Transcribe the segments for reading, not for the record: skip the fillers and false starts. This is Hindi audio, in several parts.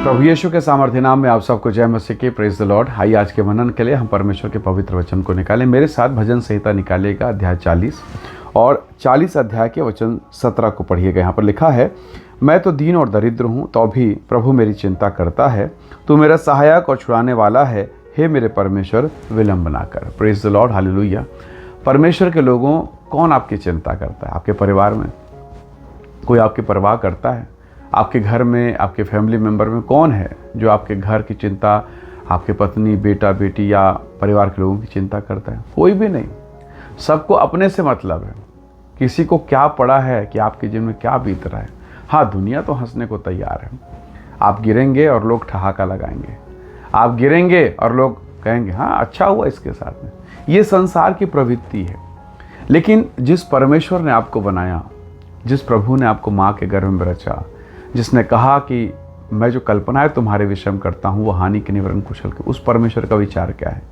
प्रभु यीशु के सामर्थ्य नाम में आप सबको जय मसीह की। Praise the Lord. आइए आज के मनन के लिए हम परमेश्वर के पवित्र वचन को निकालें। मेरे साथ भजन संहिता निकालिएगा, अध्याय 40 और 40 अध्याय के वचन 17 को पढ़िएगा। यहाँ पर लिखा है, मैं तो दीन और दरिद्र हूँ, तो भी प्रभु मेरी चिंता करता है। तू मेरा सहायक और छुड़ाने वाला है, हे मेरे परमेश्वर विलम्ब ना कर। Praise the Lord, hallelujah. परमेश्वर के लोगों, कौन आपकी चिंता करता है? आपके परिवार में कोई आपकी परवाह करता है? आपके घर में, आपके फैमिली मेम्बर में कौन है जो आपके घर की चिंता, आपके पत्नी, बेटा, बेटी या परिवार के लोगों की चिंता करता है? कोई भी नहीं। सबको अपने से मतलब है। किसी को क्या पड़ा है कि आपके जीवन में क्या बीत रहा है। हाँ, दुनिया तो हंसने को तैयार है। आप गिरेंगे और लोग ठहाका लगाएंगे। आप गिरेंगे और लोग कहेंगे हाँ अच्छा हुआ इसके साथ में। ये संसार की प्रवृत्ति है। लेकिन जिस परमेश्वर ने आपको बनाया, जिस प्रभु ने आपको माँ के गर्भ में रचा, जिसने कहा कि मैं जो कल्पनाएं तुम्हारे विषय में करता हूँ वो हानि के निवारण कुशल के, उस परमेश्वर का विचार क्या है?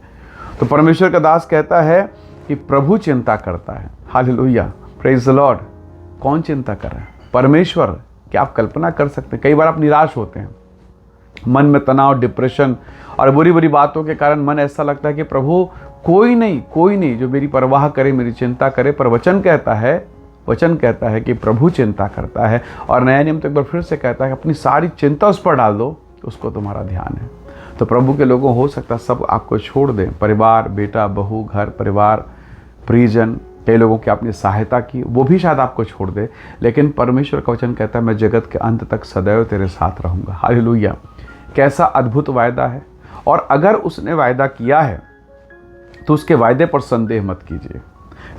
तो परमेश्वर का दास कहता है कि प्रभु चिंता करता है। Hallelujah, praise the Lord. कौन चिंता कर रहा है? परमेश्वर। क्या आप कल्पना कर सकते हैं? कई बार आप निराश होते हैं, मन में तनाव, डिप्रेशन और बुरी बुरी बातों के कारण मन ऐसा लगता है कि प्रभु कोई नहीं जो मेरी परवाह करे, मेरी चिंता करे। पर वचन कहता है कि प्रभु चिंता करता है। और नया नियम तो एक बार फिर से कहता है कि अपनी सारी चिंता उस पर डाल दो, उसको तुम्हारा ध्यान है। तो प्रभु के लोगों, हो सकता है सब आपको छोड़ दें, परिवार, बेटा, बहू, घर परिवार, परिजन, कई लोगों की आपने सहायता की, वो भी शायद आपको छोड़ दे। लेकिन परमेश्वर का वचन कहता है, मैं जगत के अंत तक सदैव तेरे साथ रहूँगा। हालेलुया। कैसा अद्भुत वायदा है। और अगर उसने वायदा किया है तो उसके वायदे पर संदेह मत कीजिए।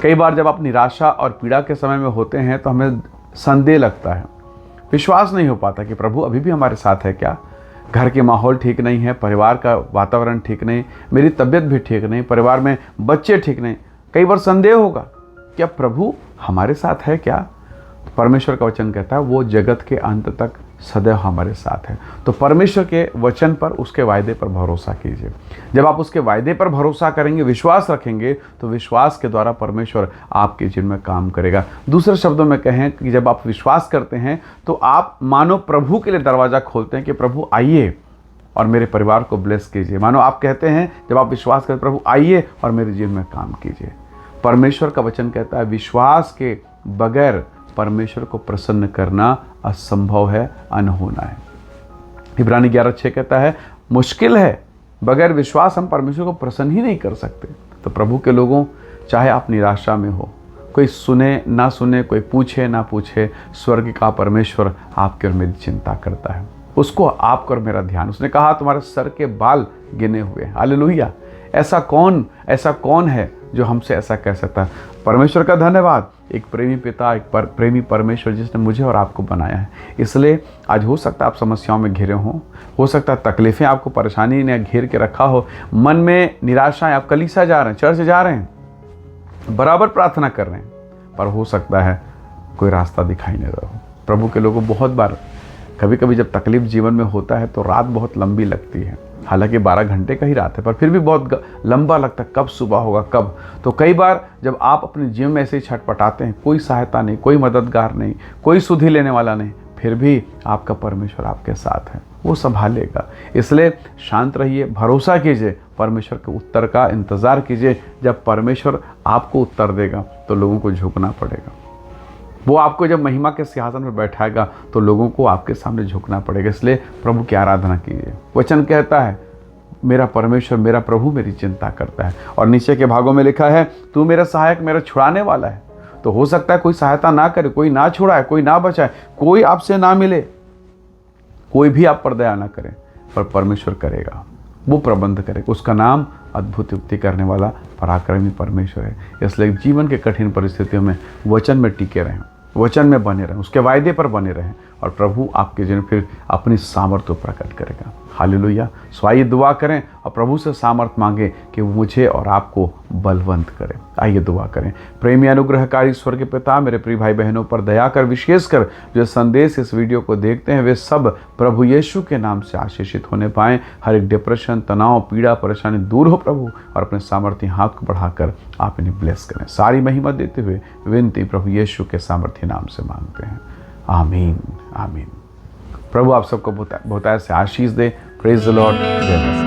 कई बार जब आप निराशा और पीड़ा के समय में होते हैं तो हमें संदेह लगता है, विश्वास नहीं हो पाता कि प्रभु अभी भी हमारे साथ है क्या? घर के माहौल ठीक नहीं है, परिवार का वातावरण ठीक नहीं, मेरी तबीयत भी ठीक नहीं, परिवार में बच्चे ठीक नहीं। कई बार संदेह होगा, क्या प्रभु हमारे साथ है क्या? तो परमेश्वर का वचन कहता है वो जगत के अंत तक सदैव हमारे साथ है। तो परमेश्वर के वचन पर, उसके वायदे पर भरोसा कीजिए। जब आप उसके वायदे पर भरोसा करेंगे, विश्वास रखेंगे, तो विश्वास के द्वारा परमेश्वर आपके जीवन में काम करेगा। दूसरे शब्दों में कहें कि जब आप विश्वास करते हैं तो आप मानो प्रभु के लिए दरवाज़ा खोलते हैं कि प्रभु आइए और मेरे परिवार को ब्लेस कीजिए। मानो आप कहते हैं, जब आप विश्वास करते, प्रभु आइए और मेरे जीवन में काम कीजिए। परमेश्वर का वचन कहता है विश्वास के बगैर परमेश्वर को प्रसन्न करना असंभव है, अनहोना है। इब्रानी 11:6 कहता है मुश्किल है, बगैर विश्वास हम परमेश्वर को प्रसन्न ही नहीं कर सकते। तो प्रभु के लोगों, चाहे आप निराशा में हो, कोई सुने ना सुने, कोई पूछे ना पूछे, स्वर्ग का परमेश्वर आपके और मेरी चिंता करता है। उसको आपका और मेरा ध्यान, उसने कहा तुम्हारे सर के बाल गिने हुए। हालेलुया। ऐसा कौन है जो हमसे ऐसा कह सकता है? परमेश्वर का धन्यवाद, एक प्रेमी पिता, एक प्रेमी परमेश्वर जिसने मुझे और आपको बनाया है। इसलिए आज हो सकता है आप समस्याओं में घिरे हों, हो सकता है तकलीफ़ें आपको, परेशानी ने घेर के रखा हो, मन में निराशाएं, आप कलीसिया जा रहे हैं, चर्च जा रहे हैं, बराबर प्रार्थना कर रहे हैं, पर हो सकता है कोई रास्ता दिखाई नहीं रहा हो। प्रभु के लोगों, बहुत बार कभी कभी जब तकलीफ जीवन में होता है तो रात बहुत लंबी लगती है। हालांकि 12 घंटे का ही रात है, पर फिर भी बहुत लंबा लगता है, कब सुबह होगा, कब। तो कई बार जब आप अपने जीवन में ऐसे ही छटपटाते हैं, कोई सहायता नहीं, कोई मददगार नहीं, कोई सुधि लेने वाला नहीं, फिर भी आपका परमेश्वर आपके साथ है, वो संभालेगा। इसलिए शांत रहिए, भरोसा कीजिए, परमेश्वर के उत्तर का इंतज़ार कीजिए। जब परमेश्वर आपको उत्तर देगा तो लोगों को झुकना पड़ेगा। वो आपको जब महिमा के सिंहासन पर बैठाएगा तो लोगों को आपके सामने झुकना पड़ेगा। इसलिए प्रभु की आराधना कीजिए। वचन कहता है मेरा परमेश्वर, मेरा प्रभु मेरी चिंता करता है। और नीचे के भागों में लिखा है तू मेरा सहायक, मेरा छुड़ाने वाला है। तो हो सकता है कोई सहायता ना करे, कोई ना छुड़ाए, कोई ना बचाए, कोई आपसे ना मिले, कोई भी आप पर दया ना करे, पर परमेश्वर करेगा, वो प्रबंध करेगा। उसका नाम अद्भुत युक्ति करने वाला पराक्रमी परमेश्वर है। इसलिए जीवन के कठिन परिस्थितियों में वचन में टिके रहें, वचन में बने रहें, उसके वायदे पर बने रहें, और प्रभु आपके जीवन फिर अपनी सामर्थ्य प्रकट करेगा। हालेलुया। सो आइए दुआ करें और प्रभु से सामर्थ्य मांगे कि वो मुझे और आपको बलवंत करे। आइए दुआ करें। प्रेमी अनुग्रहकारी स्वर्ग पिता, मेरे प्रिय भाई बहनों पर दया कर, विशेषकर जो संदेश इस वीडियो को देखते हैं वे सब प्रभु यीशु के नाम से आशीषित होने पाएँ। हर एक डिप्रेशन, तनाव, पीड़ा, परेशानी दूर हो प्रभु, और अपने सामर्थ्य हाथ को बढ़ाकर आप इन्हें ब्लेस करें। सारी महिमा देते हुए विनती प्रभु यीशु के सामर्थ्य नाम से मांगते हैं। आमीन, आमीन। प्रभु आप सबको बहुतायत से आशीष दे। Praise the lord. जय मसीह।